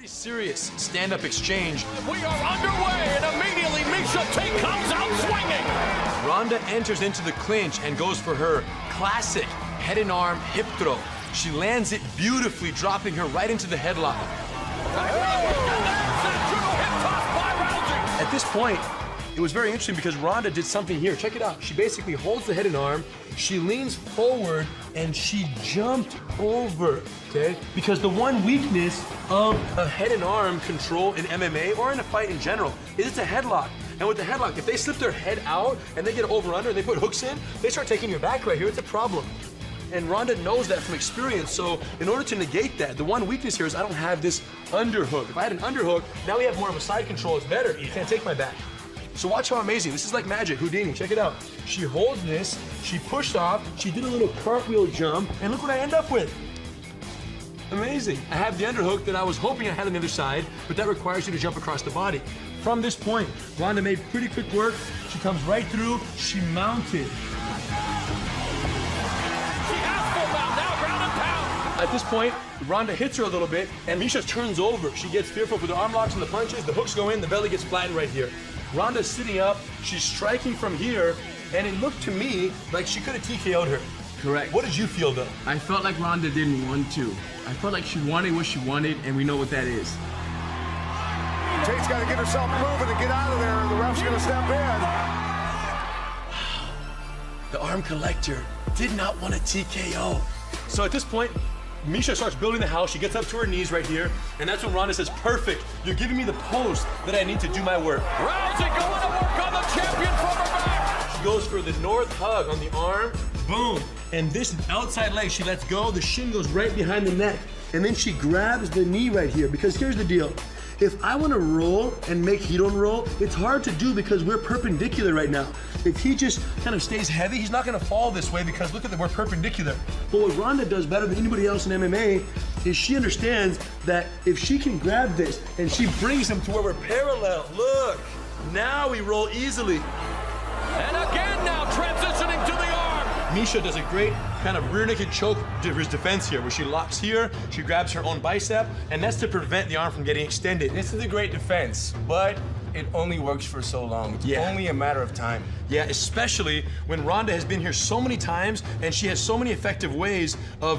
Serious stand-up exchange. We are underway, and immediately Misha Tate comes out swinging. Ronda enters into the clinch and goes for her classic head and arm hip throw. She lands it beautifully, dropping her right into the headlock. At this point, it was very interesting because Ronda did something here. Check it out. She basically holds the head and arm, she leans forward, and she jumped over, okay? Because the one weakness of a head and arm control in MMA or in a fight in general is it's a headlock. And with the headlock, if they slip their head out and they get over-under and they put hooks in, they start taking your back right here. It's a problem. And Ronda knows that from experience, so in order to negate that, the one weakness here is I don't have this underhook. If I had an underhook, now we have more of a side control. It's better. You can't take my back. So watch how amazing. This is like magic. Houdini, check it out. She holds this, she pushed off, she did a little cartwheel jump, and look what I end up with. Amazing. I have the underhook that I was hoping I had on the other side, but that requires you to jump across the body. From this point, Ronda made pretty quick work. She comes right through, she mounted. At this point, Ronda hits her a little bit, and Misha turns over. She gets fearful for the arm locks and the punches. The hooks go in, the belly gets flattened right here. Ronda's sitting up, she's striking from here, and it looked to me like she could have TKO'd her. Correct. What did you feel, though? I felt like Ronda didn't want to. I felt like she wanted what she wanted, and we know what that is. Tate's got to get herself moving and get out of there, or the ref's going to step in. The arm collector did not want a TKO. So at this point, Misha starts building the house. She gets up to her knees right here, and that's when Ronda says, perfect, you're giving me the post that I need to do my work. Rousey going to work on the champion from her back. She goes for the north hug on the arm, boom. And this outside leg, she lets go, the shin goes right behind the neck, and then she grabs the knee right here, because here's the deal. If I want to roll and make Hidon roll, it's hard to do because we're perpendicular right now. If he just kind of stays heavy, he's not going to fall this way because look at that, we're perpendicular. But what Ronda does better than anybody else in MMA is she understands that if she can grab this and she brings him to where we're parallel, look, now we roll easily. And again now transitioning to the arm. Misha does a great kind of rear naked choke to his defense here, where she locks here, she grabs her own bicep, and that's to prevent the arm from getting extended. This is a great defense, but it only works for so long. It's only a matter of time. Yeah, especially when Ronda has been here so many times and she has so many effective ways of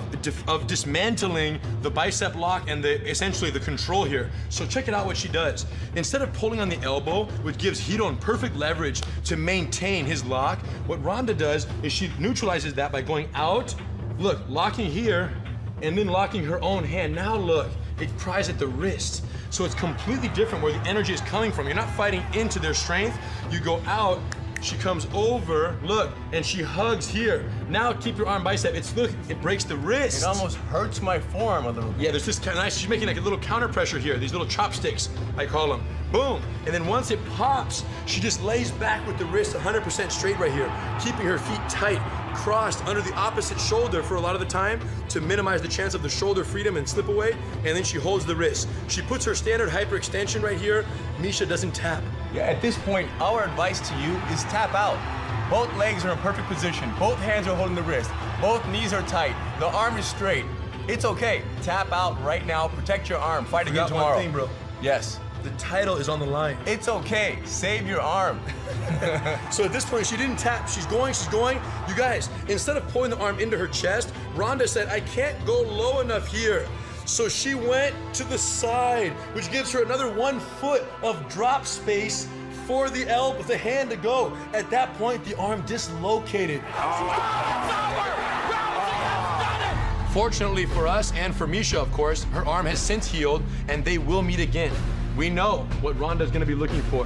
dismantling the bicep lock and essentially the control here. So check it out what she does. Instead of pulling on the elbow, which gives Hidon perfect leverage to maintain his lock, what Ronda does is she neutralizes that by going out, look, locking here, and then locking her own hand. Now look, it pries at the wrist. So it's completely different where the energy is coming from. You're not fighting into their strength. You go out, she comes over, look, and she hugs here. Now keep your arm bicep. Look, it breaks the wrist. It almost hurts my forearm a little bit. Yeah, there's this kind of nice, she's making like a little counter pressure here, these little chopsticks, I call them. Boom, and then once it pops, she just lays back with the wrist 100% straight right here, keeping her feet tight, crossed under the opposite shoulder for a lot of the time to minimize the chance of the shoulder freedom and slip away, and then she holds the wrist. She puts her standard hyperextension right here. Misha doesn't tap. Yeah, at this point, our advice to you is tap out. Both legs are in perfect position. Both hands are holding the wrist. Both knees are tight. The arm is straight. It's okay. Tap out right now. Protect your arm. Fight again tomorrow. One thing, bro. Yes. The title is on the line. It's okay. Save your arm. So at this point, she didn't tap. She's going, she's going. You guys, instead of pulling the arm into her chest, Ronda said, I can't go low enough here. So she went to the side, which gives her another 1 foot of drop space for the elbow, the hand to go. At that point, the arm dislocated. Fortunately for us and for Misha, of course, her arm has since healed and they will meet again. We know what Ronda's gonna be looking for.